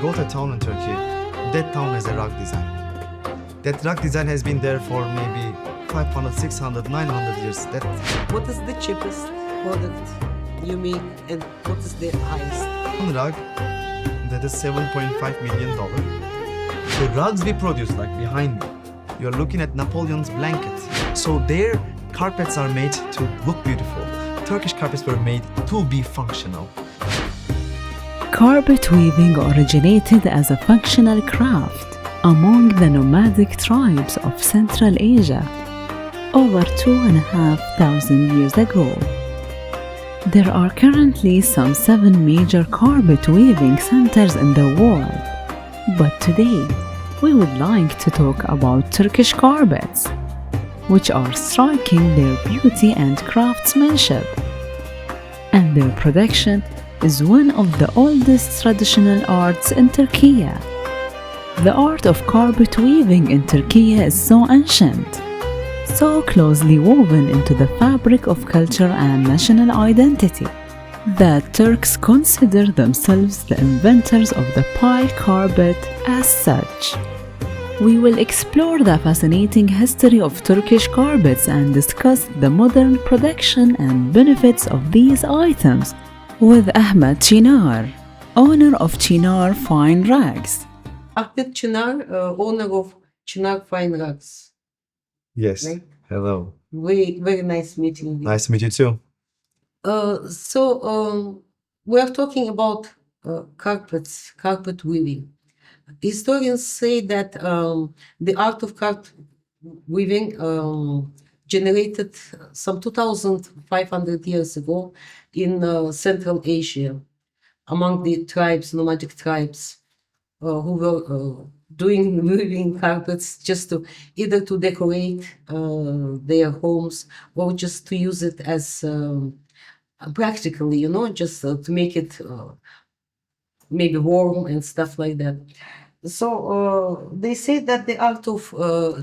go to a town in Turkey, that town has a rug design. That rug design has been there for maybe 500, 600, 900 years. What is the cheapest product you make and what is the highest? One rug, that is $7.5 million. The rugs we produce, like behind me, you're looking at Napoleon's blanket. So their carpets are made to look beautiful. Turkish carpets were made to be functional. Carpet weaving originated as a functional craft among the nomadic tribes of Central Asia over 2,500 years ago. There are currently some 7 major carpet weaving centers in the world, but today we would like to talk about Turkish carpets, which are striking their beauty and craftsmanship. And their production is one of the oldest traditional arts in Turkey. The art of carpet weaving in Turkey is so ancient, so closely woven into the fabric of culture and national identity, that Turks consider themselves the inventors of the pie carpet as such. We will explore the fascinating history of Turkish carpets and discuss the modern production and benefits of these items with Ahmet Çınar, owner of Çınar Fine Rugs. Ahmet Çınar, owner of Çınar Fine Rugs. Yes. Right? Hello. Very nice meeting you. Nice to meet you too. We are talking about carpets, carpet weaving. Historians say that the art of carpet weaving generated some 2,500 years ago in Central Asia among the tribes, nomadic tribes, who were doing weaving carpets just to either to decorate their homes or just to use it as practically, just to make it maybe warm and stuff like that. So they say that the art of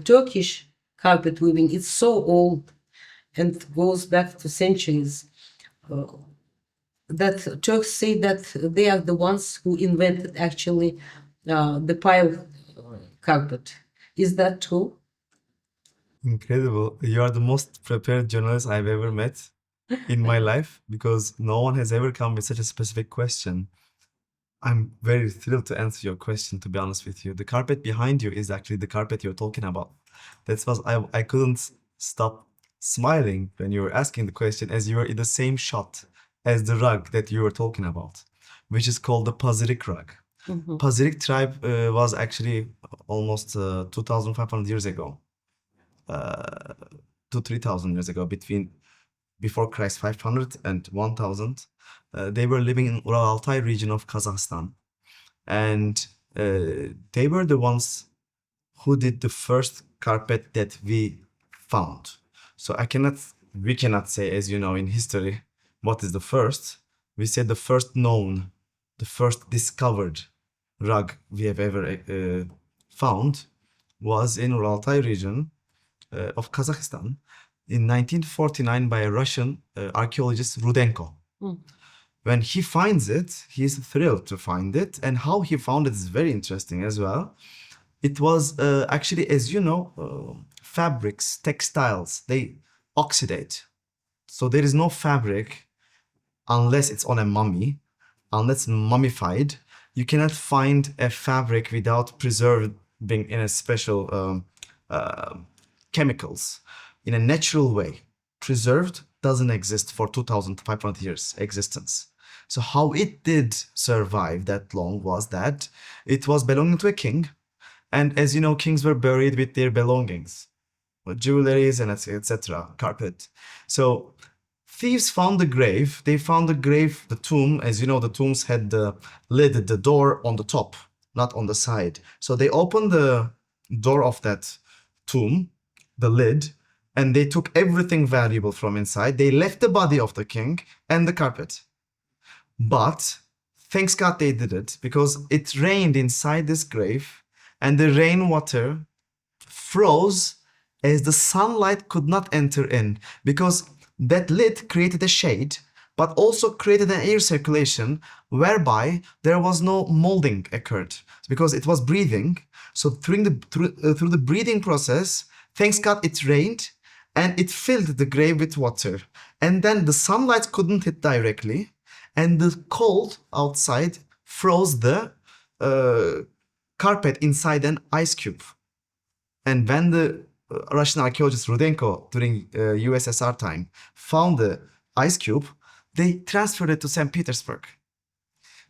Turkish carpet weaving is so old and goes back to centuries that Turks say that they are the ones who invented actually the pile carpet. Is that true? Incredible. You are the most prepared journalist I've ever met in my life because no one has ever come with such a specific question. I'm very thrilled to answer your question, to be honest with you. The carpet behind you is actually the carpet you're talking about. That's what I couldn't stop smiling when you were asking the question, as you were in the same shot as the rug that you were talking about, which is called the Pazyryk rug. Mhm. Pazyryk tribe was actually almost 2,500 years ago, 3,000 years ago, before Christ 500 and 1,000. They were living in Ural-Altay region of Kazakhstan, and they were the ones who did the first carpet that we found. So we cannot say, as you know, in history, what is the first. We said the first known, the first discovered rug we have ever found was in Ural-Altay region of Kazakhstan in 1949 by a Russian archaeologist Rudenko. Mm. When he finds it, he's thrilled to find it, and how he found it is very interesting as well. It was actually, as you know, fabrics, textiles, they oxidate. So there is no fabric unless it's on a mummy, unless mummified. You cannot find a fabric without preserving in a special chemicals in a natural way. Preserved doesn't exist for 2,500 years existence. So how it did survive that long was that it was belonging to a king, and as you know, kings were buried with their belongings, jewelries and etc. carpet. So thieves found the grave. They found the grave, the tomb. As you know, the tombs had the lid, the door on the top, not on the side. So they opened the door of that tomb, the lid, and they took everything valuable from inside. They left the body of the king and the carpet. But thanks God they did it, because it rained inside this grave, and the rainwater froze as the sunlight could not enter in, because that lid created a shade but also created an air circulation whereby there was no molding occurred because it was breathing. So through the breathing process, thanks God it rained and it filled the grave with water. And then the sunlight couldn't hit directly, and the cold outside froze the carpet inside an ice cube. And when the Russian archaeologist Rudenko during USSR time found the ice cube, they transferred it to St. Petersburg.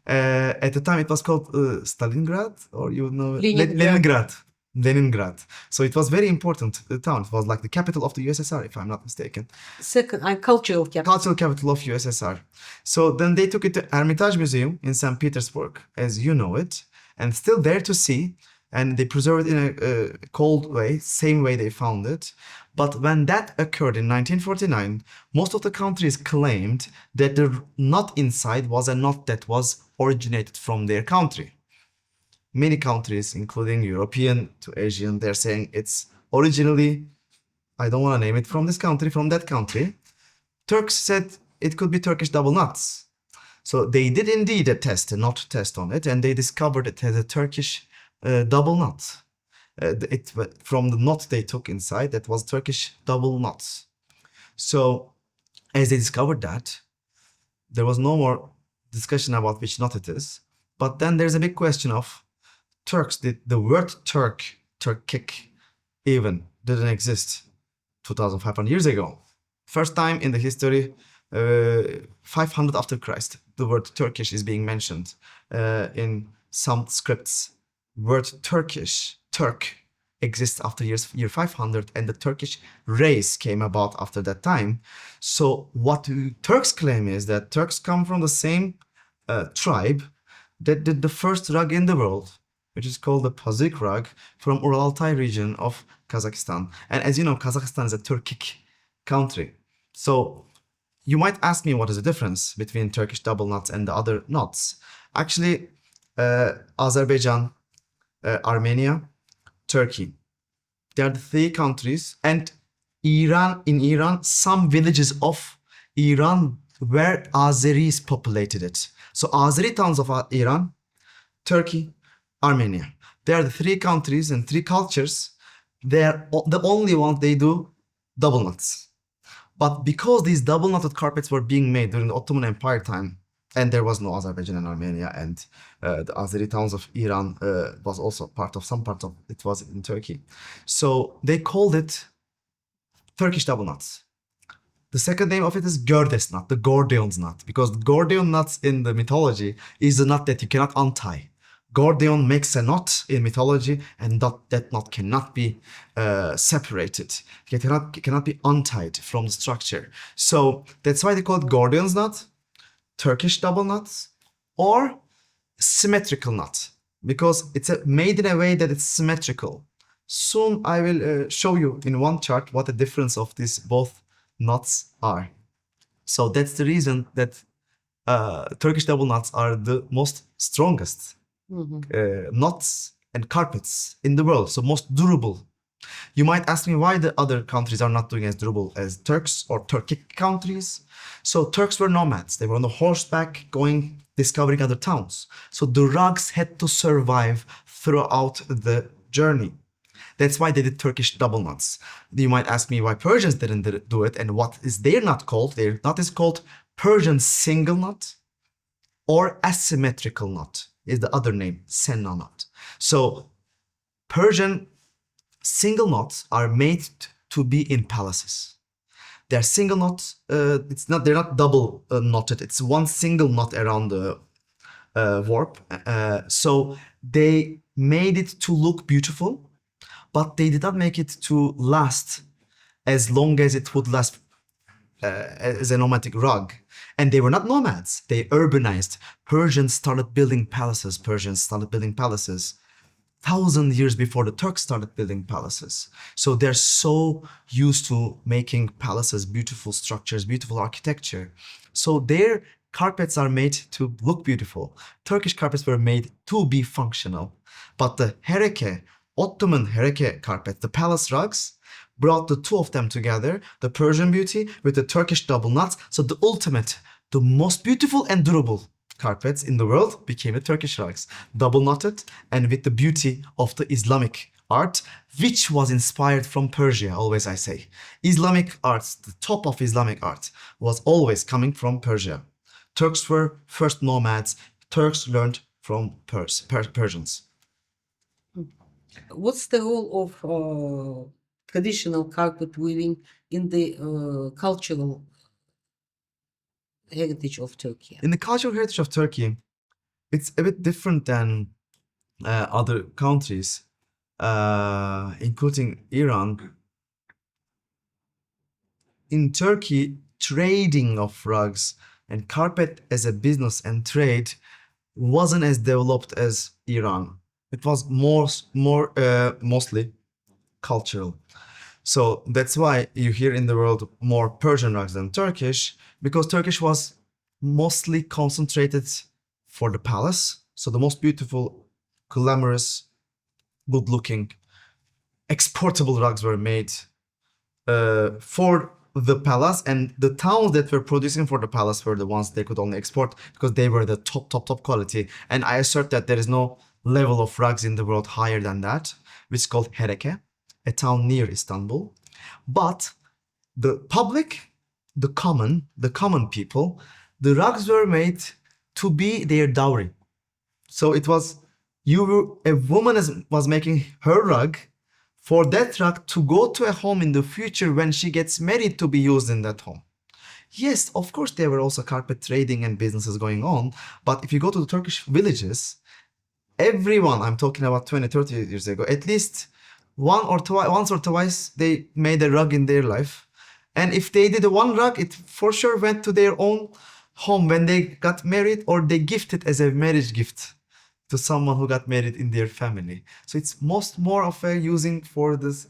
At the time it was called Stalingrad, or Leningrad. Leningrad. So it was very important town. It was like the capital of the USSR, if I'm not mistaken. Second, cultural capital. Cultural capital of USSR. So then they took it to Hermitage Museum in St. Petersburg, as you know it, and still there to see. And they preserved it in a cold way, same way they found it. But when that occurred in 1949, most of the countries claimed that the knot inside was a knot that was originated from their country. Many countries, including European to Asian, they're saying it's originally, I don't want to name it, from this country, from that country. Turks said it could be Turkish double knots. So they did indeed a knot test on it, and they discovered it as a Turkish double knot. From the knot they took inside, that was Turkish double knots. So as they discovered that, there was no more discussion about which knot it is. But then there's a big question of Turks. The word Turkic even didn't exist 2,500 years ago. First time in the history, 500 after Christ, the word Turkish is being mentioned in some scripts. Word Turkish, Turk, exists after year 500, and the Turkish race came about after that time. So what Turks claim is that Turks come from the same tribe that did the first rug in the world, which is called the Pazyryk rug, from Ural-Altay region of Kazakhstan. And as you know, Kazakhstan is a Turkic country. So you might ask me what is the difference between Turkish double knots and the other knots. Actually, Azerbaijan, Armenia, Turkey. They are the three countries, and in Iran, some villages of Iran where Azeris populated it. So Azeri towns of Iran, Turkey, Armenia. They are the three countries and three cultures. They are the only ones they do double knots. But because these double knotted carpets were being made during the Ottoman Empire time, and there was no Azerbaijan and Armenia, and the Azeri towns of Iran was also some part of it was in Turkey. So they called it Turkish double knots. The second name of it is Gördes knot, the Gordian's knot, because the Gordian knots in the mythology is a knot that you cannot untie. Gordian makes a knot in mythology, and that knot cannot be separated. It cannot be untied from the structure. So that's why they call it Gordian's knot, Turkish double knots, or symmetrical knot, because it's made in a way that it's symmetrical. Soon I will show you in one chart what the difference of these both knots are. So that's the reason that Turkish double knots are the most strongest knots and carpets in the world, so most durable. You might ask me why the other countries are not doing as durable as Turks or Turkic countries. So Turks were nomads. They were on the horseback discovering other towns. So the rugs had to survive throughout the journey. That's why they did Turkish double knots. You might ask me why Persians didn't do it, and what is their knot called? Their knot is called Persian single knot or asymmetrical knot is the other name, Senna knot. So Persian single knots are made to be in palaces. They're single knots. They're not double knotted. It's one single knot around the warp. So they made it to look beautiful, but they did not make it to last as long as it would last as a nomadic rug. And they were not nomads. They urbanized. Persians started building palaces. 1,000 years before the Turks started building palaces. So they're so used to making palaces, beautiful structures, beautiful architecture. So their carpets are made to look beautiful. Turkish carpets were made to be functional. But the hereke, Ottoman hereke carpet, the palace rugs, brought the two of them together, the Persian beauty with the Turkish double knots. So the ultimate the most beautiful and durable carpets in the world became the Turkish rugs, double knotted and with the beauty of the Islamic art, which was inspired from Persia, always I say. Islamic arts, the top of Islamic art, was always coming from Persia. Turks were first nomads. Turks learned from Persians. What's the role of traditional carpet weaving in the cultural heritage of Turkey? In the cultural heritage of Turkey, it's a bit different than other countries, including Iran. In Turkey, trading of rugs and carpet as a business and trade wasn't as developed as Iran. It was mostly cultural. So that's why you hear in the world more Persian rugs than Turkish, because Turkish was mostly concentrated for the palace. So the most beautiful, glamorous, good-looking, exportable rugs were made for the palace, and the towns that were producing for the palace were the ones they could only export because they were the top quality. And I assert that there is no level of rugs in the world higher than that, which is called Hereke, a town near Istanbul. But the public, the common people, the rugs were made to be their dowry. So it was a woman was making her rug for that rug to go to a home in the future when she gets married to be used in that home. Yes, of course, there were also carpet trading and businesses going on. But if you go to the Turkish villages, everyone, I'm talking about 20, 30 years ago, at least once or twice, they made a rug in their life. And if they did one rug, it for sure went to their own home when they got married, or they gifted as a marriage gift to someone who got married in their family. So it's more of a using for this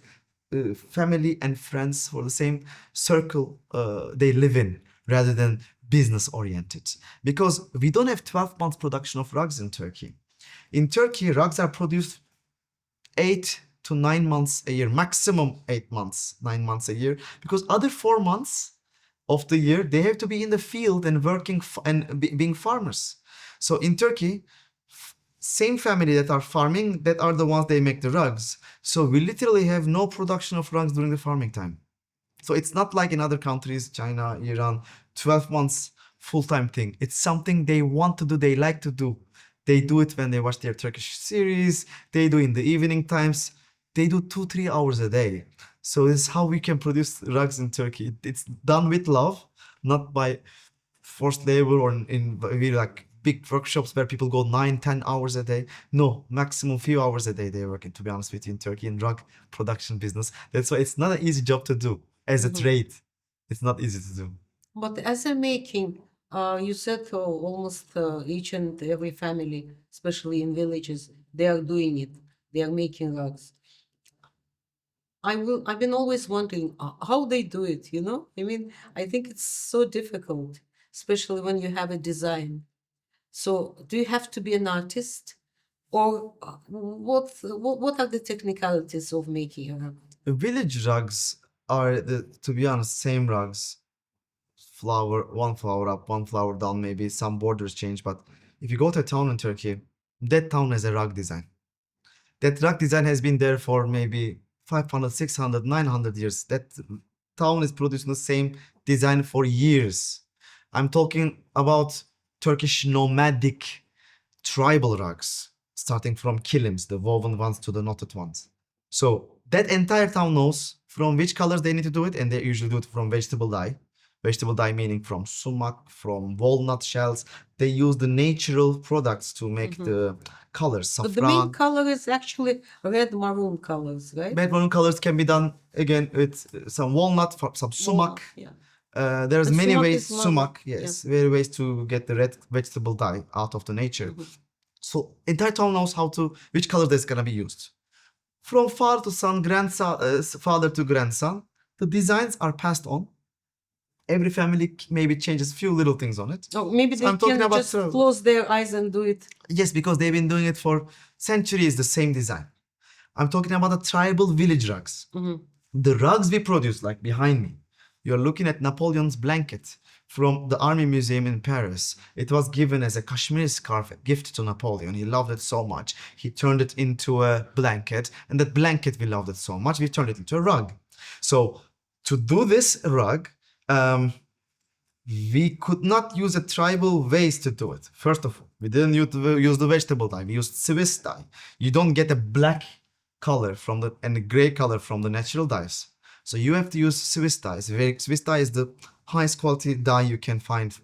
family and friends, for the same circle they live in, rather than business oriented. Because we don't have 12 months production of rugs in Turkey. In Turkey, rugs are produced 8 to 9 months a year, maximum 8 months, 9 months a year, because other 4 months of the year they have to be in the field and working being farmers. So in Turkey, same family that are farming, that are the ones they make the rugs. So we literally have no production of rugs during the farming time. So it's not like in other countries, China, Iran, 12 months full-time thing. It's something they want to do, they like to do. They do it when they watch their Turkish series, they do in the evening times, they do 2-3 hours a day. So this is how we can produce rugs in Turkey. It's done with love, not by forced labor or in really like big workshops where people go 9-10 hours a day. No, maximum few hours a day they're working, to be honest with you, in Turkey in rug production business. That's why it's not an easy job to do as a trade. It's not easy to do. But as a making, you said almost each and every family, especially in villages, they are doing it. They are making rugs. I've been always wondering how they do it, you know? I mean, I think it's so difficult, especially when you have a design. So, do you have to be an artist, or what are the technicalities of making a rug? Village rugs are, to be honest, same rugs. One flower up, one flower down, maybe some borders change. But if you go to a town in Turkey, that town has a rug design. That rug design has been there for maybe 500, 600, 900 years. That town is producing the same design for years. I'm talking about Turkish nomadic tribal rugs, starting from kilims, the woven ones to the knotted ones. So that entire town knows from which colors they need to do it, and they usually do it from vegetable dye. Vegetable dye meaning from sumac, from walnut shells. They use the natural products to make the colors. But the main Saffron. color is actually red maroon colors, right? Red maroon colors can be done again with some walnut, some sumac. Yeah. There's And many sumac ways, is sumac, yes, many ways to get the red vegetable dye out of the nature. So entire town knows which color that's gonna be used. From father to son, father to grandson, the designs are passed on. Every family maybe changes few little things on it. Oh, maybe So they I'm talking can about just close their eyes and do it. Yes, because they've been doing it for centuries, the same design. I'm talking about the tribal village rugs. The rugs we produce, like behind me, You're looking at Napoleon's blanket from the Army Museum in Paris. It was given as a Kashmir scarf gift to Napoleon. He loved it so much. He turned it into a blanket, and that blanket, we loved it so much, we turned it into a rug. So to do this rug, we could not use a tribal ways to do it. First of all, we didn't use the vegetable dye. We used Swiss dye. You don't get a black color from the and a gray color from the natural dyes. So you have to use Swiss dyes. Swiss dye is the highest quality dye you can find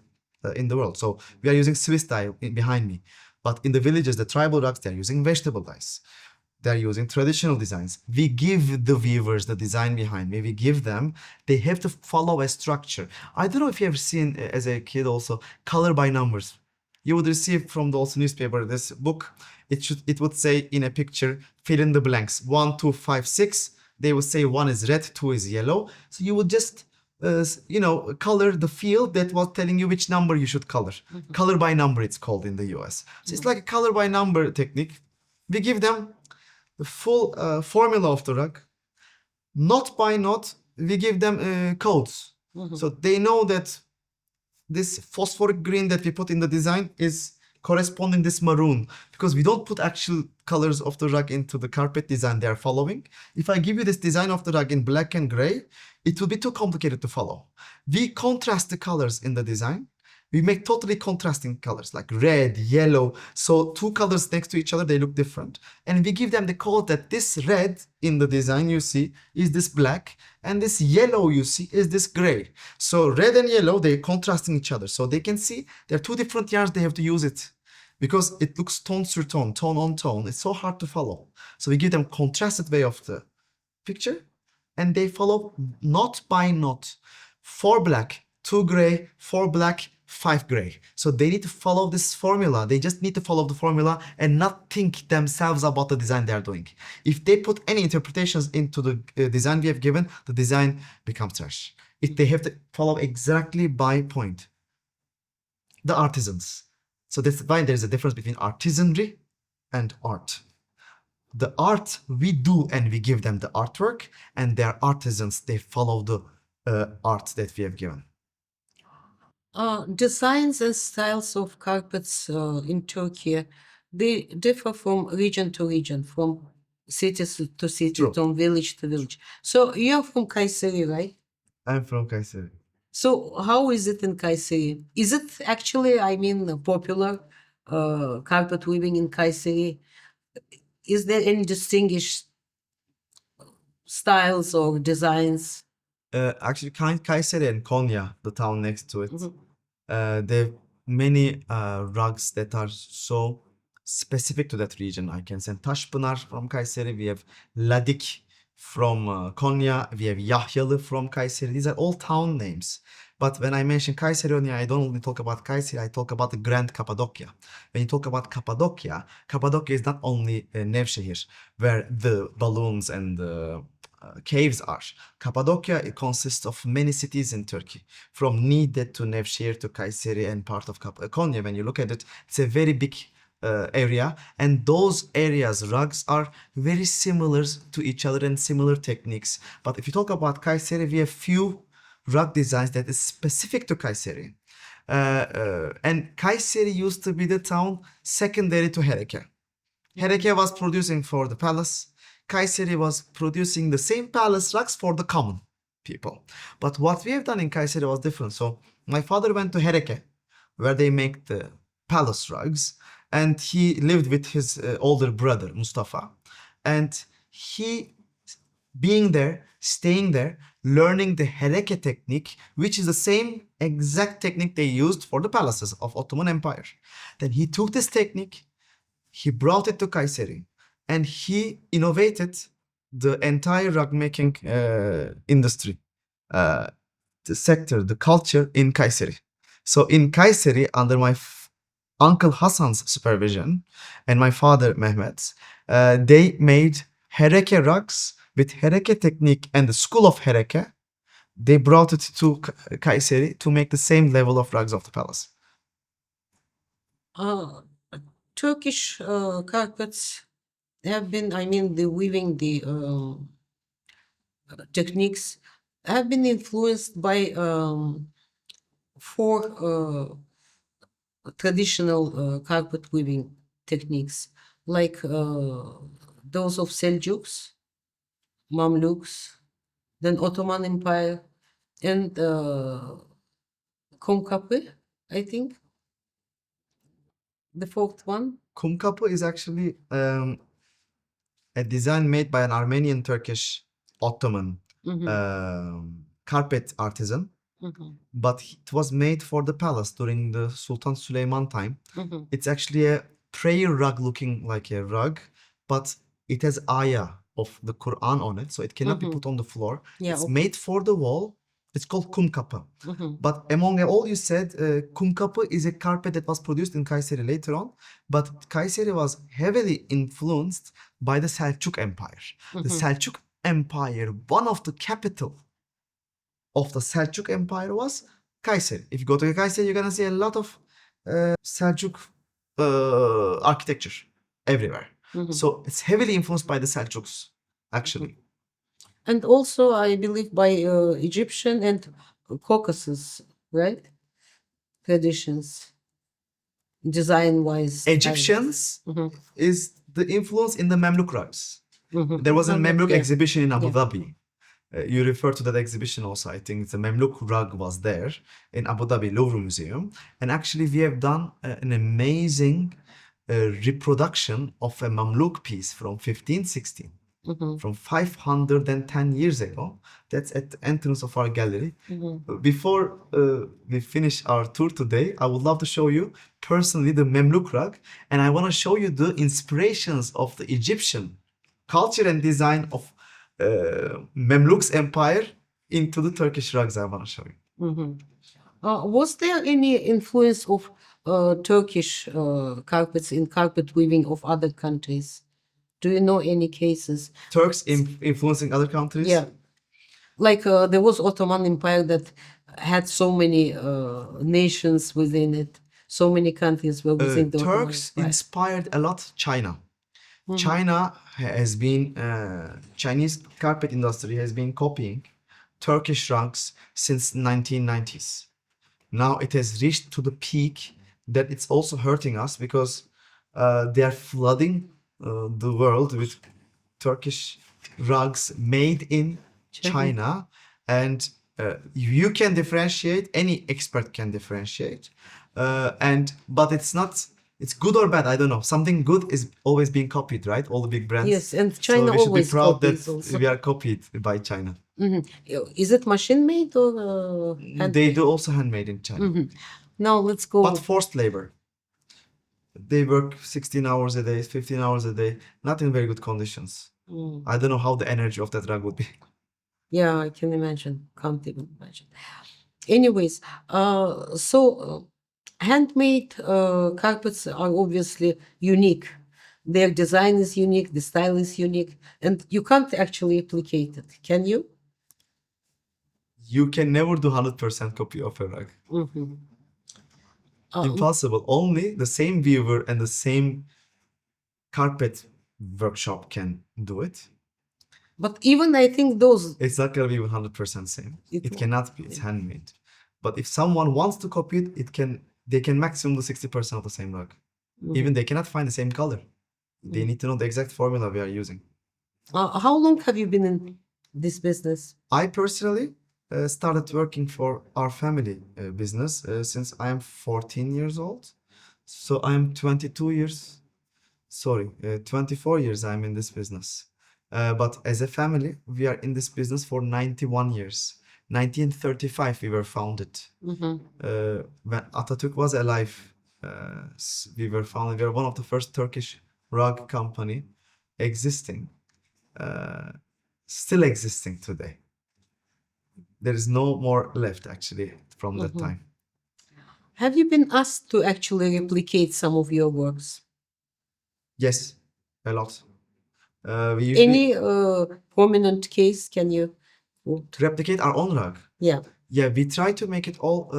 in the world. So we are using Swiss dye behind me. But in the villages, the tribal rugs, they're using vegetable dyes. They're using traditional designs. We give the weavers the design behind me. We give them, they have to follow a structure. I don't know if you ever seen as a kid also color by numbers. You would receive from the also newspaper this book. It would say in a picture, fill in the blanks. 1, 2, 5, 6. They would say 1 is red, 2 is yellow. So you would just color the field that was telling you which number you should color. Color by number, it's called in the US. So it's like a color by number technique. We give them the full formula of the rug. Knot by knot, we give them codes. So they know that this phosphoric green that we put in the design is corresponding this maroon, because we don't put actual colors of the rug into the carpet design they are following. If I give you this design of the rug in black and gray, it will be too complicated to follow. We contrast the colors in the design. We make totally contrasting colors like red, yellow. So two colors next to each other, they look different. And we give them the code that this red in the design you see is this black, and this yellow you see is this gray. So red and yellow, they're contrasting each other. So they can see there are two different yarns, they have to use it because it looks tone sur tone, tone on tone. It's so hard to follow. So we give them contrasted way of the picture, and they follow knot by knot. 4 black, 2 gray, 4 black, 5 gray. So they need to follow this formula. They just need to follow the formula and not think themselves about the design they are doing. If they put any interpretations into the design we have given, the design becomes trash. If they have to follow exactly by point. The artisans. So that's why there's a difference between artisanry and art. The art we do and we give them the artwork, and their artisans, they follow the art that we have given. Designs and styles of carpets in Turkey, they differ from region to region, from city to city, True. from village to village. So you're from Kayseri, right? I'm from Kayseri. So how is it in Kayseri? Is it actually, I mean, popular carpet weaving in Kayseri? Is there any distinguished styles or designs? Actually, Kayseri and Konya, the town next to it, there are many rugs that are so specific to that region. I can send Taşpınar from Kayseri. We have Ladik from Konya. We have Yahyalı from Kayseri. These are all town names. But when I mention Kayseri only, I don't only talk about Kayseri, I talk about the Grand Cappadocia. When you talk about Cappadocia, Cappadocia is not only Nevşehir, where the balloons and the caves are. Cappadocia, it consists of many cities in Turkey, from Niğde to Nevşehir to Kayseri and part of Konya. When you look at it, it's a very big area, and those areas rugs are very similar to each other and similar techniques. But if you talk about Kayseri, we have few rug designs that is specific to Kayseri. And Kayseri used to be the town secondary to Hereke. Hereke was producing for the palace. Kayseri was producing the same palace rugs for the common people. But what we have done in Kayseri was different. So my father went to Hereke, where they make the palace rugs, and he lived with his older brother, Mustafa. And he, being there, staying there, learning the Hereke technique, which is the same exact technique they used for the palaces of Ottoman Empire. Then he took this technique, he brought it to Kayseri, and he innovated the entire rug making industry, the sector, the culture in Kayseri. So in Kayseri, under my uncle Hassan's supervision and my father Mehmet's, they made Hereke rugs with Hereke technique and the school of Hereke. They brought it to Kayseri to make the same level of rugs of the palace. Turkish carpets have been, I mean, the weaving, the techniques have been influenced by four traditional carpet weaving techniques, like those of Seljuks, Mamluks, then Ottoman Empire, and Kumkapı, I think, the fourth one. Kumkapı is actually a design made by an Armenian Turkish Ottoman carpet artisan, but it was made for the palace during the Sultan Süleyman time. It's actually a prayer rug looking like a rug, but it has ayah of the Quran on it, so it cannot be put on the floor. Yeah, It's okay. made for the wall. It's called kumkapı. But among all you said, kumkapı is a carpet that was produced in Kayseri later on. But Kayseri was heavily influenced by the Selçuk Empire. The Selçuk Empire, one of the capital of the Selçuk Empire was Kayseri. If you go to Kayseri, you're gonna see a lot of Selçuk architecture everywhere. So it's heavily influenced by the Selçuks, actually. And also, I believe, by Egyptian and Caucasus, right? Traditions, design-wise. Egyptians is the influence in the Memluk rugs. There was a Memluk yeah. exhibition in Abu Yeah. Dhabi. You refer to that exhibition also. I think the Memluk rug was there in Abu Dhabi Louvre Museum. And actually, we have done an amazing reproduction of a Mamluk piece from 1516. From 510 years ago. That's at the entrance of our gallery. Before we finish our tour today, I would love to show you personally the Memluk rug, and I want to show you the inspirations of the Egyptian culture and design of Memluk's empire into the Turkish rugs I want to show you. Was there any influence of Turkish carpets in carpet weaving of other countries? Do you know any cases? Turks influencing other countries? Yeah. Like there was Ottoman Empire that had so many nations within it. So many countries were within the Ottoman Turks Empire. inspired a lot China. China has been, Chinese carpet industry has been copying Turkish rugs since 1990s. Now it has reached to the peak that it's also hurting us because they are flooding the world with Turkish rugs made in China, and you can differentiate, any expert can differentiate, but it's good or bad, I don't know. Something good is always being copied, right? All the big brands. Yes, and China so we should always be proud copies that also. we are copied by China. Is it machine made or handmade? They do also handmade in China, Now let's go. but forced labor. They work 16 hours a day, 15 hours a day, not in very good conditions. I don't know how the energy of that rug would be. Yeah, I can imagine. Can't even imagine. Anyways, so handmade carpets are obviously unique. Their design is unique, the style is unique, and you can't actually replicate it, can you? You can never do 100% copy of a rug. Impossible. Only the same viewer and the same carpet workshop can do it. But even I think those, It's not gonna be 100% same. It It won't. cannot be. It's handmade. But if someone wants to copy it, they can maximum do 60% of the same rug. Even they cannot find the same color. They need to know the exact formula we are using. how long have you been in this business? I personally started working for our family business since I am 14 years old. So I am 24 years I'm in this business. But as a family, we are in this business for 91 years. 1935 we were founded. When Atatürk was alive, we were founded. We are one of the first Turkish rug company existing, still existing today. There is no more left actually from that time. Have you been asked to actually replicate some of your works? Yes, a lot. We usually Any prominent case can you quote? replicate our own rug. Yeah. Yeah, we try to make it all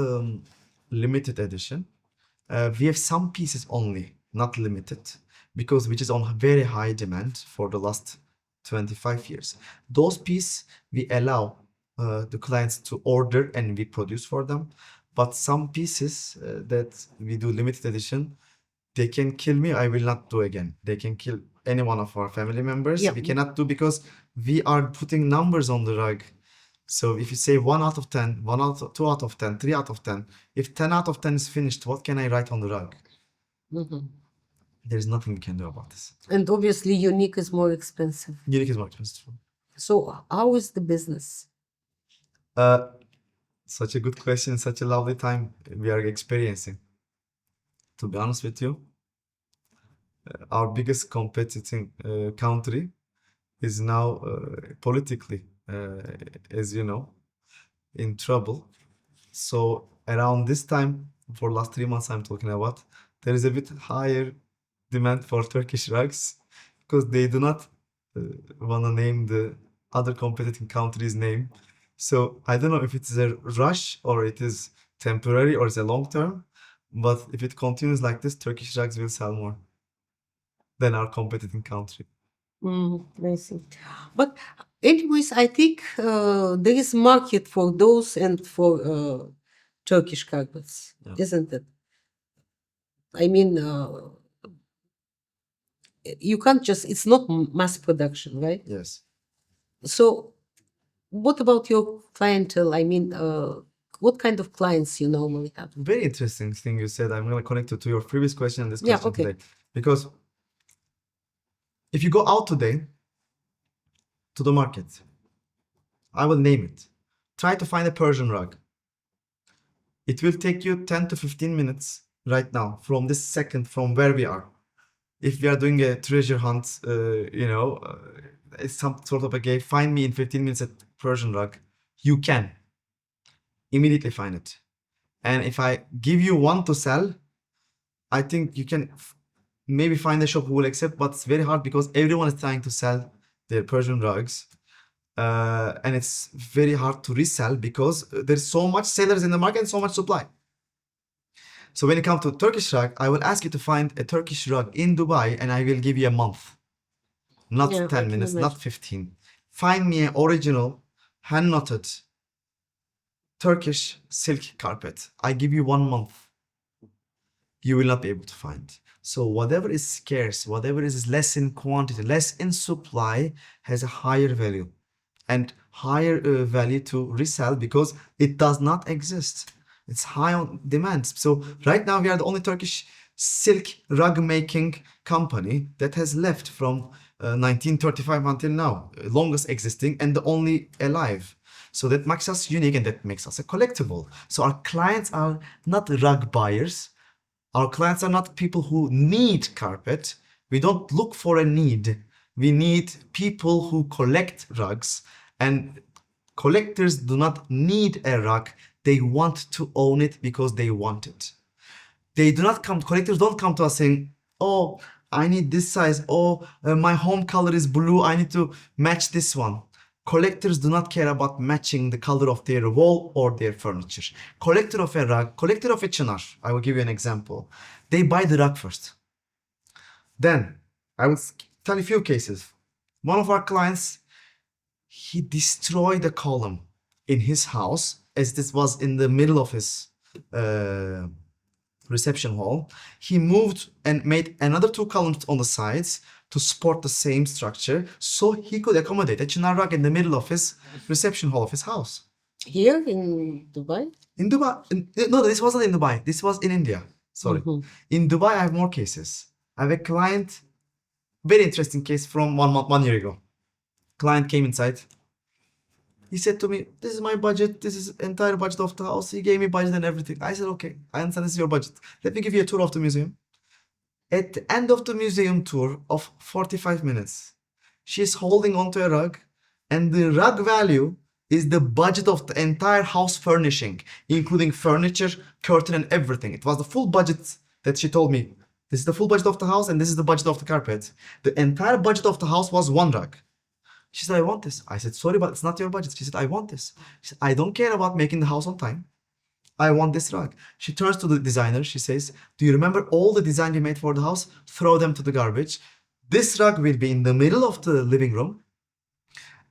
limited edition. We have some pieces only, not limited, because which is on very high demand for the last 25 years. Those pieces we allow the clients to order and we produce for them. But some pieces that we do limited edition, they can kill me. I will not do again. They can kill any one of our family members. Yeah. We cannot do because we are putting numbers on the rug. So if you say 1 out of 10, 1 out of 2 out of 10, 3 out of 10, if 10 out of 10 is finished, what can I write on the rug? There's nothing we can do about this. And obviously, unique is more expensive. Unique is more expensive. So, how is the business? Such a good question, such a lovely time we are experiencing. To be honest with you, our biggest competing country is now politically, as you know, in trouble. So around this time, for last 3 months I'm talking about, there is a bit higher demand for Turkish rugs because they do not want to name the other competing country's name. So I don't know if it is a rush or it is temporary or it's a long term, but if it continues like this, Turkish rugs will sell more than our competing country. I see. But anyways, I think there is market for those and for Turkish carpets, Yeah. isn't it? I mean, you can't just, it's not mass production, right? Yes. So, what about your clientele? I mean, what kind of clients you normally have? Very interesting thing you said. I'm going to connect it to your previous question and this Yeah, question okay. today. Because if you go out today to the market, I will name it. Try to find a Persian rug. It will take you 10 to 15 minutes right now from this second from where we are. If we are doing a treasure hunt, it's some sort of a game, find me in 15 minutes at Persian rug, you can immediately find it. And if I give you one to sell, I think you can maybe find a shop who will accept, but it's very hard because everyone is trying to sell their Persian rugs. And it's very hard to resell because there's so much sellers in the market and so much supply. So when it comes to Turkish rug, I will ask you to find a Turkish rug in Dubai and I will give you a month. Not Yeah, I 10 can minutes, imagine. not 15. Find me an original, hand-knotted Turkish silk carpet. I give you 1 month. You will not be able to find. So whatever is scarce, whatever is less in quantity, less in supply, has a higher value and higher value to resell because it does not exist. It's high on demand. So right now we are the only Turkish silk rug making company that has left from 1935 until now, longest existing and the only alive. So that makes us unique and that makes us a collectible. So our clients are not rug buyers. Our clients are not people who need carpet. We don't look for a need. We need people who collect rugs, and collectors do not need a rug. They want to own it because they want it. They do not come, collectors don't come to us saying, oh, I need this size. Oh, my home color is blue. I need to match this one. Collectors do not care about matching the color of their wall or their furniture. Collector of a rug, collector of a Çınar, I will give you an example. They buy the rug first. Then, I will tell you a few cases. One of our clients, he destroyed a column in his house as this was in the middle of his reception hall. He moved and made another 2 columns on the sides to support the same structure so he could accommodate a Çınar rug in the middle of his reception hall of his house. Here in Dubai? In Dubai, no, this wasn't in Dubai. This was in India. Sorry. In Dubai, I have more cases. I have a client, very interesting case from 1 year ago. Client came inside. He said to me, this is my budget. This is entire budget of the house. He gave me budget and everything. I said, okay, I understand this is your budget. Let me give you a tour of the museum. At the end of the museum tour of 45 minutes, she's holding onto a rug and the rug value is the budget of the entire house furnishing, including furniture, curtain and everything. It was the full budget that she told me. This is the full budget of the house and this is the budget of the carpet. The entire budget of the house was 1 rug. She said, I want this. I said, sorry, but it's not your budget. She said, I want this. She said, I don't care about making the house on time. I want this rug. She turns to the designer. She says, do you remember all the design you made for the house? Throw them to the garbage. This rug will be in the middle of the living room.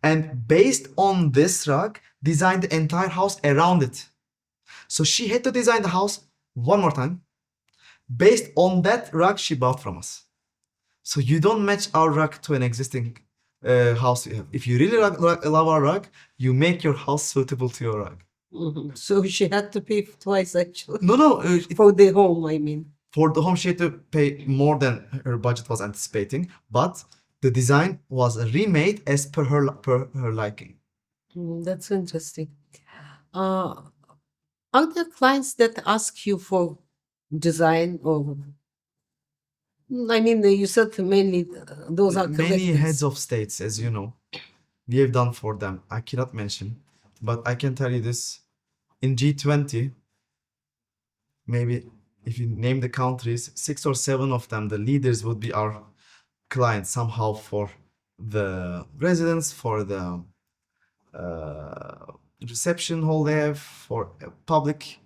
and based on this rug, designed the entire house around it. So she had to design the house one more time based on that rug she bought from us. So you don't match our rug to an existing house you have. If you really love our rug, you make your house suitable to your rug. Mhm. So she had to pay twice actually. No, For the home, I mean. for the home she had to pay more than her budget was anticipating, but the design was remade as per her liking. That's interesting. Uh, are there clients that ask you for design or? I mean, you said mainly those are Many collectors. heads of states, as you know, we have done for them. I cannot mention, but I can tell you this: in G20, maybe if you name the countries, 6 or 7 of them, the leaders would be our clients somehow, for the residents, for the reception hall they have, for a public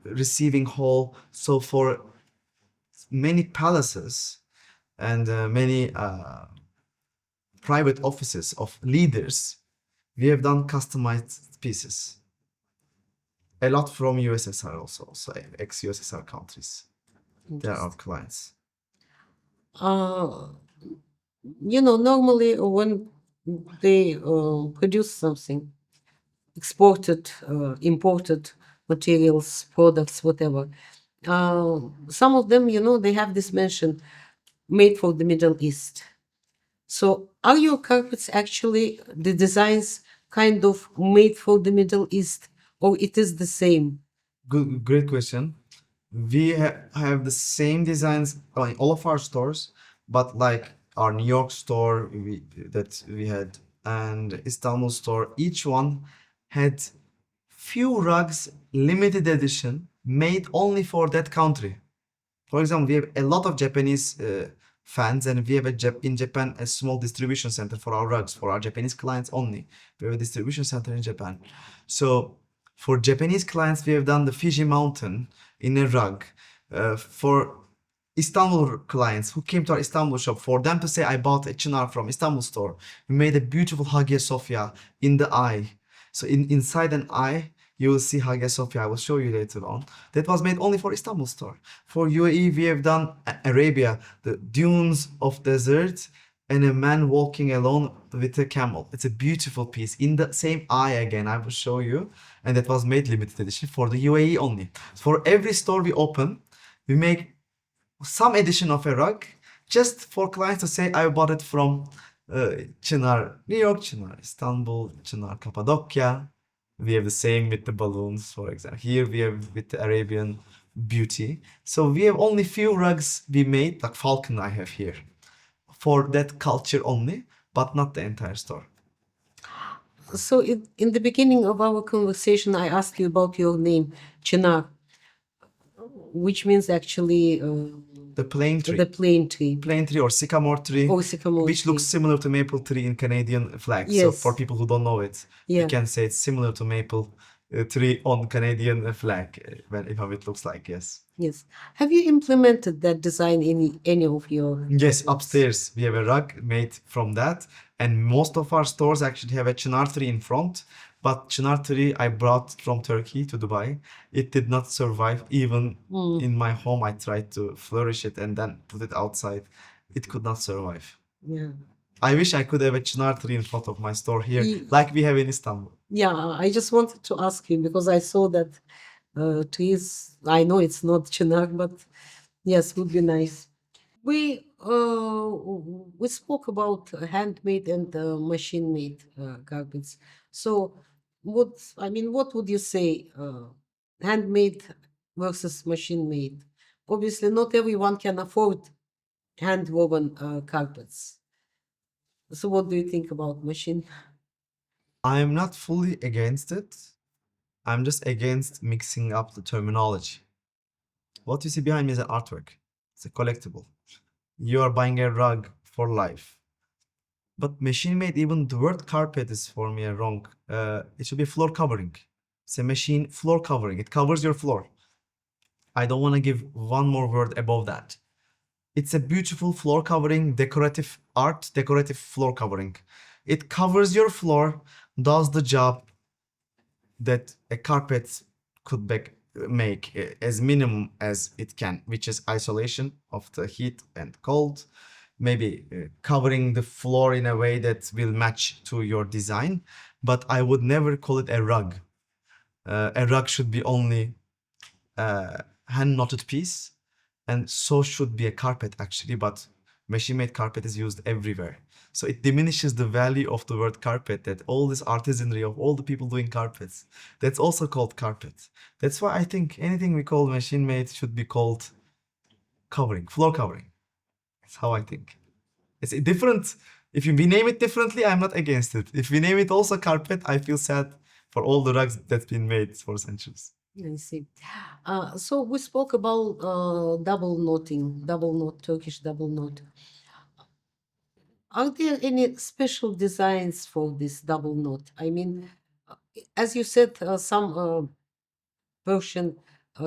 receiving hall. So for many palaces and many private offices of leaders, we have done customized pieces. A lot from USSR also, so ex-USSR countries. They are our clients. Uh, normally when they produce something, exported, imported materials, products, whatever, some of them, they have this mention, made for the Middle East. So are your carpets actually the designs kind of made for the Middle East, or it is the same? Great question. We have the same designs in all of our stores, but like our New York store that we had and Istanbul store, each one had few rugs, limited edition, made only for that country. For example, we have a lot of Japanese fans, and we have in Japan a small distribution center for our rugs, for our Japanese clients only. We have a distribution center in Japan. So for Japanese clients, we have done the Fiji Mountain in a rug. For Istanbul clients who came to our Istanbul shop, for them to say, I bought a Çınar from Istanbul store, we made a beautiful Hagia Sophia in the eye. So inside an eye, you will see Hagia Sophia. I will show you later on. That was made only for Istanbul store. For UAE, we have done Arabia, the dunes of desert, and a man walking alone with a camel. It's a beautiful piece in the same eye again. I will show you. And that was made limited edition for the UAE only. For every store we open, we make some edition of a rug just for clients to say, I bought it from Çınar, New York, Çınar, Istanbul, Çınar, Cappadocia. We have the same with the balloons, for example. Here we have with the Arabian beauty. So we have only few rugs we made, like Falcon I have here, for that culture only, but not the entire store. So in the beginning of our conversation, I asked you about your name, Çınar, which means actually The plane tree. the plane tree. Plane tree or sycamore tree, Or sycamore which tree. looks similar to maple tree in Canadian flag. So Yes. for people who don't know it, Yeah. you can say it's similar to maple tree on Canadian flag, how it looks like, yes. Yes. Have you implemented that design in any of your? Yes, upstairs we have a rug made from that, and most of our stores actually have a Çınar tree in front. But Çınar tree I brought from Turkey to Dubai. It did not survive even in my home. I tried to flourish it and then put it outside. It could not survive. Yeah. I wish I could have a Çınar tree in front of my store here, Ye- like we have in Istanbul. Yeah, I just wanted to ask you because I saw that trees. I know it's not Çınar, but yes, would be nice. We spoke about handmade and machine-made carpets. So, what would you say, handmade versus machine-made? Obviously, not everyone can afford hand-woven carpets. So, what do you think about machine? I'm not fully against it. I'm just against mixing up the terminology. What you see behind me is an artwork. It's a collectible. You are buying a rug for life. But machine made, even the word carpet is for me wrong. It should be floor covering. It's a machine floor covering. It covers your floor. I don't want to give one more word above that. It's a beautiful floor covering, decorative art, decorative floor covering. It covers your floor, does the job that a carpet could make as minimum as it can, which is isolation of the heat and cold, maybe covering the floor in a way that will match to your design. But I would never call it a rug. A rug should be only hand knotted piece, and so should be a carpet actually, but machine made carpet is used everywhere. So it diminishes the value of the word carpet, that all this artisanry of all the people doing carpets, that's also called carpet. That's why I think anything we call machine made should be called covering, floor covering. That's how I think. It's different. If we name it differently, I'm not against it. If we name it also carpet, I feel sad for all the rugs that's been made for centuries. I see. So we spoke about double knotting, double knot, Turkish double knot. Are there any special designs for this double knot? I mean, uh, as you said, some Persian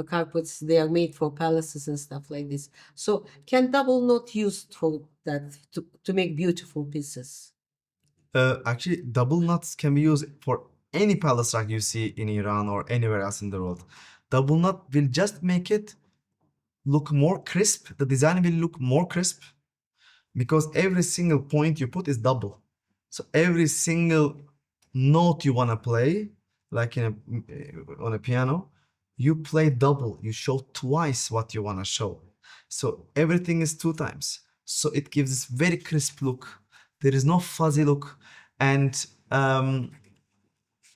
carpets, they are made for palaces and stuff like this. So can double knot used for that to make beautiful pieces? Actually, double knots can be used for any palace rug you see in Iran or anywhere else in the world. Double knot will just make it look more crisp. The design will look more crisp because every single point you put is double. So every single note you want to play, like on a piano, you play double. You show twice what you want to show. So everything is 2 times. So it gives this very crisp look. There is no fuzzy look. And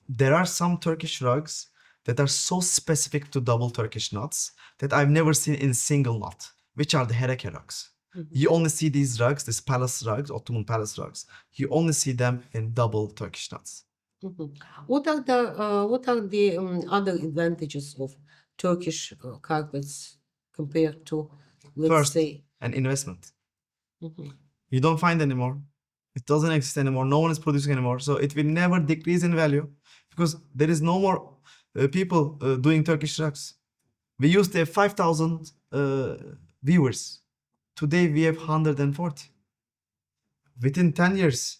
there are some Turkish rugs that are so specific to double Turkish knots that I've never seen in single knot, which are the hereke rugs. You only see these rugs, these palace rugs, Ottoman palace rugs. You only see them in double Turkish knots. Mhm. What are the other advantages of Turkish carpets compared to, let's First, say, an investment. mhm. You don't find anymore. It doesn't exist anymore. No one is producing anymore. So it will never decrease in value because there is no more people doing Turkish rugs. We used to have 5,000 viewers. Today we have 140. Within 10 years,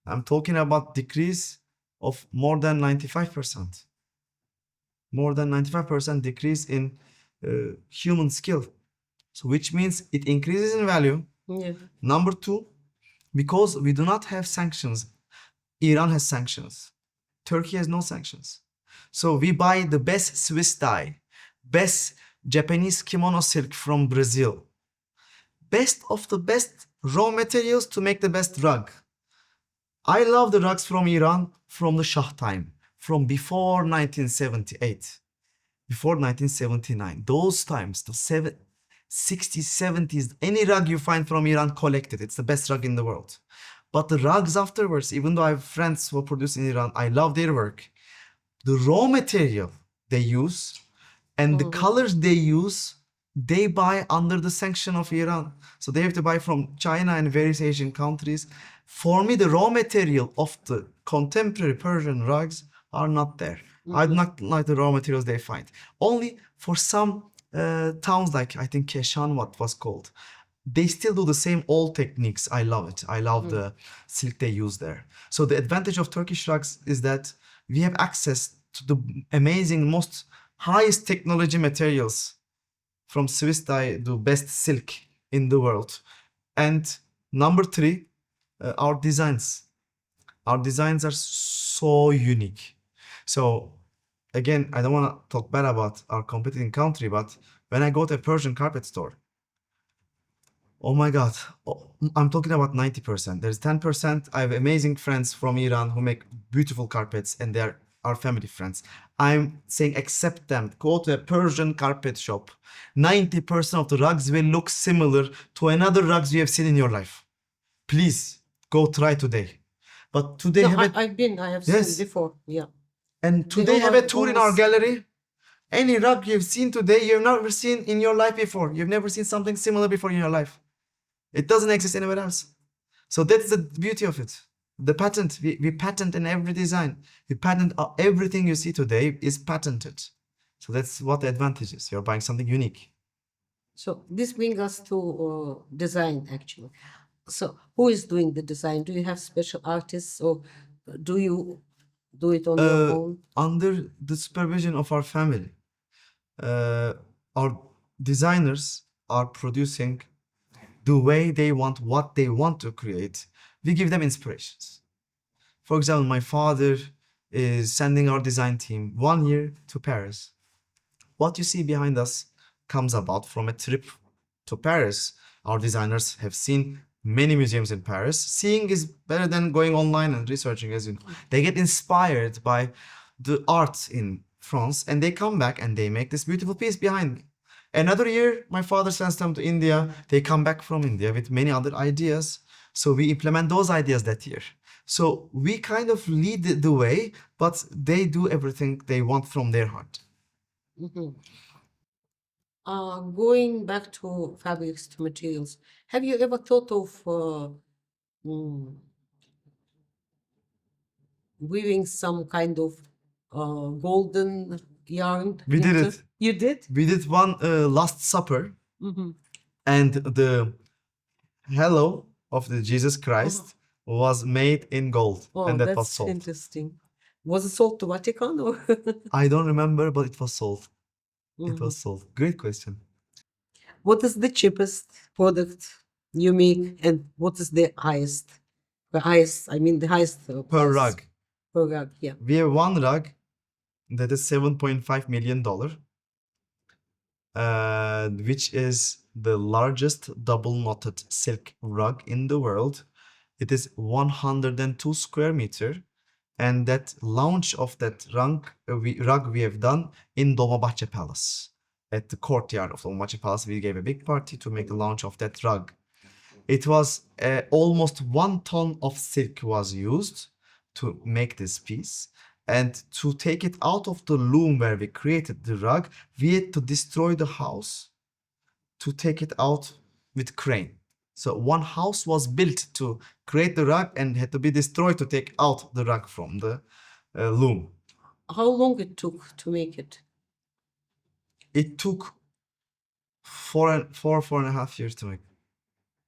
I'm talking about decrease of more than 95%. More than 95% decrease in human skill. So which means it increases in value. Yeah. Number two, because we do not have sanctions. Iran has sanctions. Turkey has no sanctions. So we buy the best Swiss dye, best Japanese kimono silk from Brazil, best of the best raw materials to make the best rug. I love the rugs from Iran from the Shah time, from before 1978, before 1979. Those times, the 60s, 70s, any rug you find from Iran, collect it. It's the best rug in the world. But the rugs afterwards, even though I have friends who produce in Iran, I love their work. The raw material they use and the colors they use, they buy under the sanction of Iran. So they have to buy from China and various Asian countries. For me, the raw material of the contemporary Persian rugs are not there. I do not like the raw materials they find. Only for some towns like, I think Keshan, what was called, they still do the same old techniques. I love it. I love the silk they use there. So the advantage of Turkish rugs is that we have access to the amazing, most highest technology materials from Swiss dye, the best silk in the world. And number three, our designs. Our designs are so unique. So again, I don't want to talk bad about our competing country, but when I go to a Persian carpet store, oh my God, I'm talking about 90%. There's 10%. I have amazing friends from Iran who make beautiful carpets and they're our family friends. I'm saying accept them. Go to a Persian carpet shop. 90% of the rugs will look similar to another rugs you have seen in your life. Please go try today. But today No, have a, I have Yes. seen before. Yeah. and They today have a all tour in our always- gallery. Any rug you've seen today, you've never seen in your life before. You've never seen something similar before in your life. It doesn't exist anywhere else. So that's the beauty of it. The patent, we patent in every design. We patent everything you see today is patented. So that's what the advantage is. You're buying something unique. So this brings us to design actually. So who is doing the design? Do you have special artists, or do you do it on your own? Under the supervision of our family, our designers are producing the way they want, what they want to create. We give them inspirations. For example, my father is sending our design team 1 year to Paris. What you see behind us comes about from a trip to Paris. Our designers have seen many museums in Paris. Seeing is better than going online and researching, as you know. They get inspired by the art in France and they come back and they make this beautiful piece behind me. Another year, my father sends them to India. They come back from India with many other ideas. So we implement those ideas that year. So we kind of lead the way, but they do everything they want from their heart. Going back to fabrics, to materials, have you ever thought of weaving some kind of golden yarn? We did into- it. You did? We did one Last Supper, Mm-hmm. and the Hello of the Jesus Christ was made in gold, Oh, and that that's was sold. interesting. Was it sold to Vatican or? I don't remember, but it was sold. It Mhm. was sold. Great question. What is the cheapest product you make, and what is the highest? The highest, I mean, the highest Per price rug. per rug. Yeah. We have one rug that is $7.5 million, which is the largest double knotted silk rug in the world. It is 102 square meter, and that launch of that rug we have done in Dolmabahce Palace. At the courtyard of Dolmabahce Palace, we gave a big party to make the launch of that rug. It was almost 1 ton of silk was used to make this piece. And to take it out of the loom where we created the rug, we had to destroy the house to take it out with crane. So one house was built to create the rug and had to be destroyed to take out the rug from the loom. How long it took to make it? It took four and a half years to make.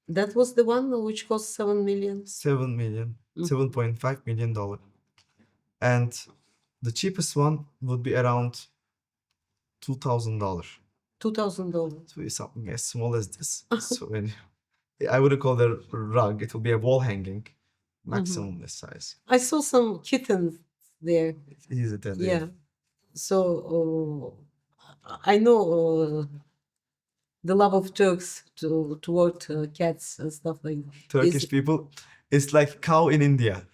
That was the one which cost 7 million. 7 million, $7.5 million. And the cheapest one would be around $2,000. $2,000. So it's something as small as this. So I wouldn't call it a rug. It would be a wall hanging, maximum this size. I saw some kittens there. It is a teddy. Yeah. So I know the love of Turks toward cats and stuff like that. Turkish people, it's like cow in India.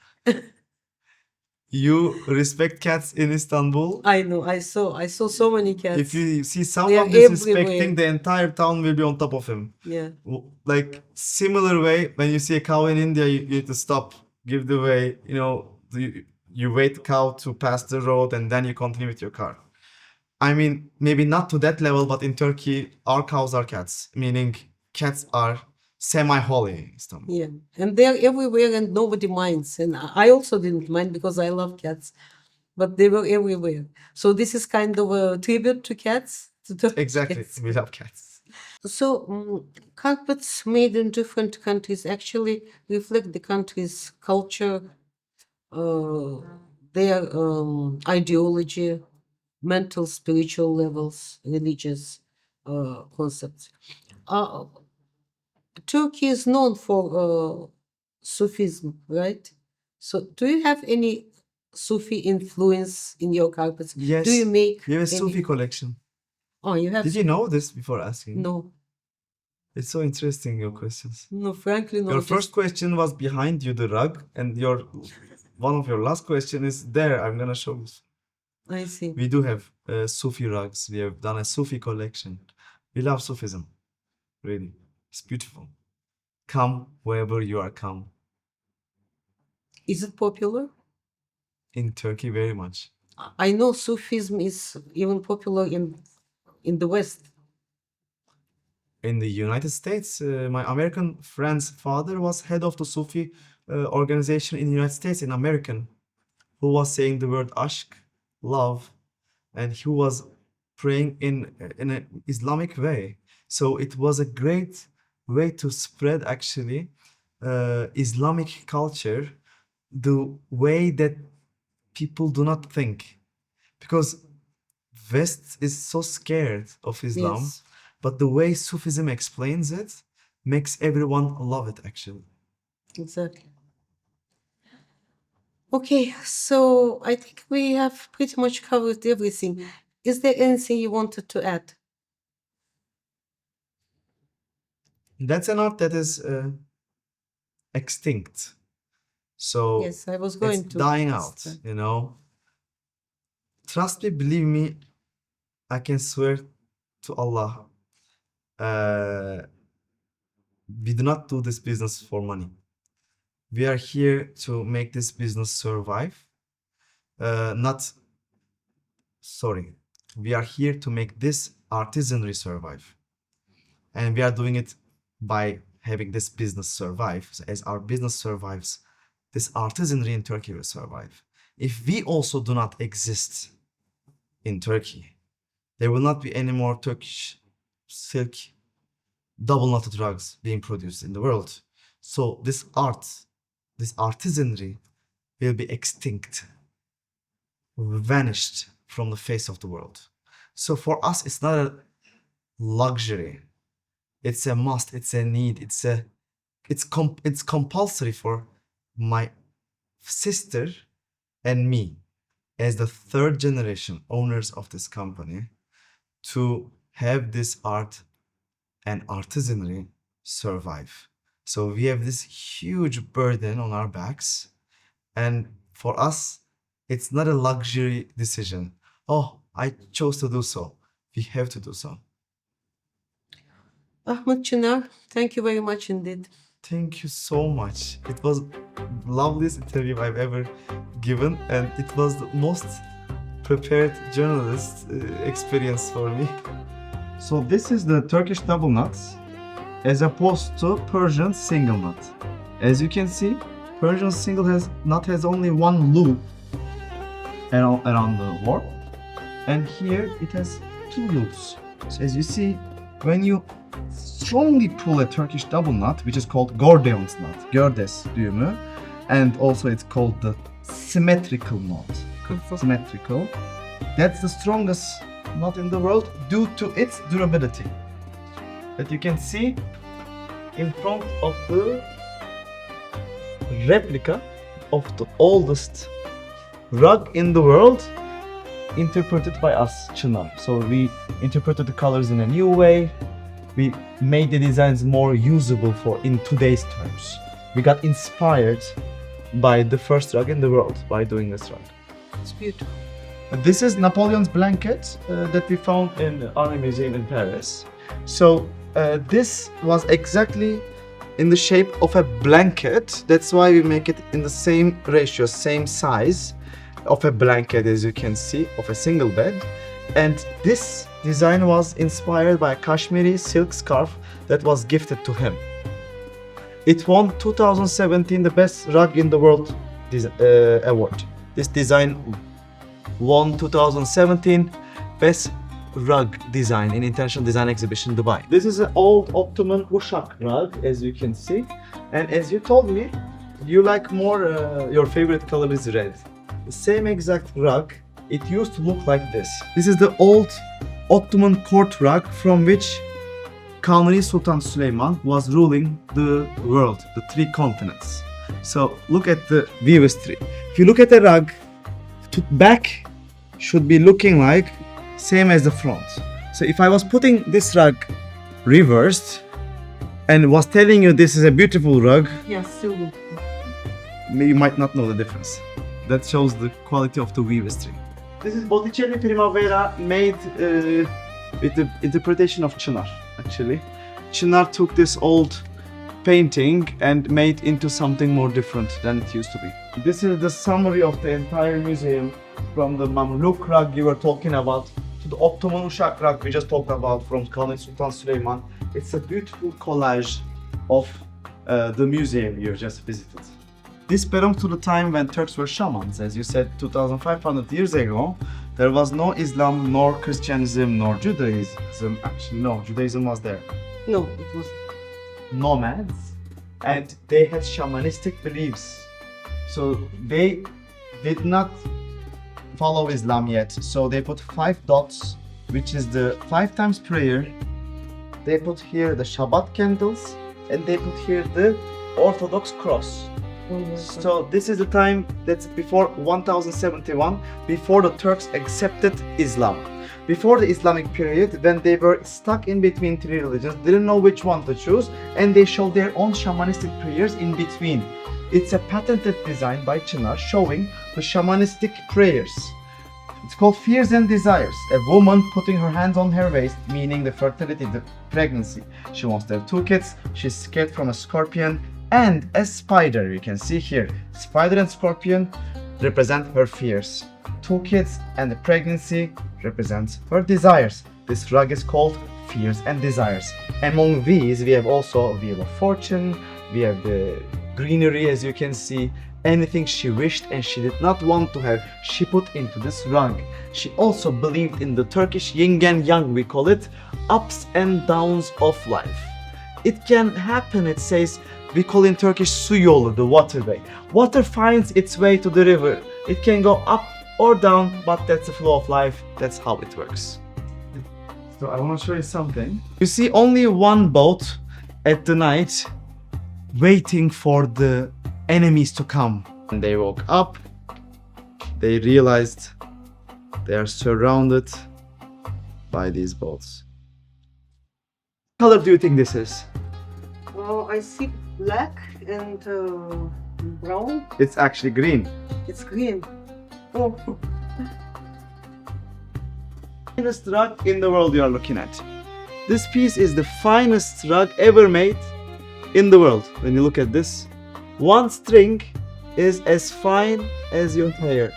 You respect cats in Istanbul. I know. I saw so many cats. If you see are someone disrespecting, everywhere. the entire town will be on top of him. Yeah. Like similar way, when you see a cow in India, you need to stop, give the way. You wait the cow to pass the road, and then you continue with your car. I mean, maybe not to that level, but in Turkey, our cows are cats, meaning cats are semi-holy in Istanbul. Yeah. And they're everywhere and nobody minds. And I also didn't mind because I love cats. But they were everywhere. So this is kind of a tribute to cats. To Turkish Exactly, cats. we love cats. So carpets made in different countries actually reflect the country's culture, their ideology, mental, spiritual levels, religious concepts. Turkey is known for Sufism, right? So, do you have any Sufi influence in your carpets? Yes, Do you make we have a any? Sufi collection. Oh, you have. Did you know this before asking? No, It's so interesting, your questions. no, frankly, no. Your just- first question was behind you, the rug, and one of your last question is there. I'm gonna show you. I see. We do have Sufi rugs. We have done a Sufi collection. We love Sufism, really. It's beautiful. Come wherever you are, come. Is it popular? In Turkey, very much. I know Sufism is even popular in the West. In the United States, my American friend's father was head of the Sufi organization in the United States, in American, who was saying the word ashk, love, and he was praying in an Islamic way. So it was a great way to spread actually Islamic culture, the way that people do not think, because West is so scared of Islam, Yes. but the way Sufism explains it makes everyone love it actually. Exactly. Okay, so I think we have pretty much covered everything. Is there anything you wanted to add? That's an art that is extinct. So Yes, I was it's going to dying ask out, that. you know. Trust me, believe me, I can swear to Allah. Uh, we do not do this business for money. We are here to make this business survive. Not, sorry, we are here to make this artisanry survive. And we are doing it by having this business survive. So as our business survives, this artisanry in Turkey will survive. If we also do not exist in Turkey, there will not be any more Turkish silk double knotted rugs being produced in the world. So this art, this artisanry will be extinct, vanished from the face of the world. So for us, it's not a luxury. It's a must, it's a need, it's compulsory for my sister and me as the third generation owners of this company to have this art and artisanry survive. So we have this huge burden on our backs, and for us, it's not a luxury decision. Oh, I chose to do so. We have to do so. Ahmet Çınar, thank you very much indeed. Thank you so much. It was loveliest interview I've ever given, and it was the most prepared journalist experience for me. So this is the Turkish double knot as opposed to Persian single knot. As you can see, Persian single knot has only one loop around the warp, and here it has two loops. So as you see, when you strongly pull a Turkish double knot, which is called Gordian's knot, Gördes düğümü, and also it's called the symmetrical knot. Symmetrical. That's the strongest knot in the world due to its durability. That you can see in front of the replica of the oldest rug in the world, interpreted by us, Çınar. So we interpreted the colors in a new way. We made the designs more usable for in today's terms. We got inspired by the first rug in the world by doing this rug. It's beautiful. This is Napoleon's blanket that we found in the Army Museum in Paris. So this was exactly in the shape of a blanket. That's why we make it in the same ratio, same size of a blanket, as you can see, of a single bed. And this design was inspired by a Kashmiri silk scarf that was gifted to him. It won 2017 the best rug in the world award. This design won 2017 best rug design in International Design Exhibition Dubai. This is an old Ottoman Uşak rug, as you can see. And as you told me, you like more, your favorite color is red. The same exact rug, it used to look like this. This is the old Ottoman court rug from which Kanuni Sultan Süleyman was ruling the world, the three continents. So look at the vivistry. If you look at the rug, to back should be looking like same as the front. So if I was putting this rug reversed and was telling you this is a beautiful rug, Yes, still good. you might not know the difference. That shows the quality of the vivistry. This is Botticelli Primavera made with the interpretation of Çınar, actually. Çınar took this old painting and made into something more different than it used to be. This is the summary of the entire museum, from the Mamluk rug you were talking about to the Ottoman Uşak rug we just talked about from Kanuni Sultan Süleyman. It's a beautiful collage of the museum you just visited. This belongs to the time when Turks were shamans. As you said, 2,500 years ago, there was no Islam, nor Christianism, nor Judaism. Actually, no, Judaism was there. No, it was Nomads and they had shamanistic beliefs. So they did not follow Islam yet. So they put 5 dots, which is the 5 times prayer. They put here the Shabbat candles, and they put here the Orthodox cross. So this is the time that's before 1071, before the Turks accepted Islam. Before the Islamic period, when they were stuck in between 3 religions, didn't know which one to choose, and they showed their own shamanistic prayers in between. It's a patented design by Çınar showing the shamanistic prayers. It's called Fears and Desires. A woman putting her hands on her waist, meaning the fertility, the pregnancy. She wants to have 2 kids, she's scared from a scorpion, and a spider. You can see here, spider and scorpion represent her fears. 2 kids and the pregnancy represents her desires. This rug is called Fears and Desires. Among these, we have also Wheel of Fortune, we have the greenery, as you can see. Anything she wished and she did not want to have, she put into this rug. She also believed in the Turkish yin and yang, we call it, ups and downs of life. It can happen, it says, we call in Turkish su yolu, the waterway. Water finds its way to the river. It can go up or down, but that's the flow of life. That's how it works. So I want to show you something. You see only one boat at the night waiting for the enemies to come. And they woke up, they realized they are surrounded by these boats. What color do you think this is? I see black and brown. It's actually green. It's green. Oh. Finest rug in the world you are looking at. This piece is the finest rug ever made in the world. When you look at this, one string is as fine as your hair.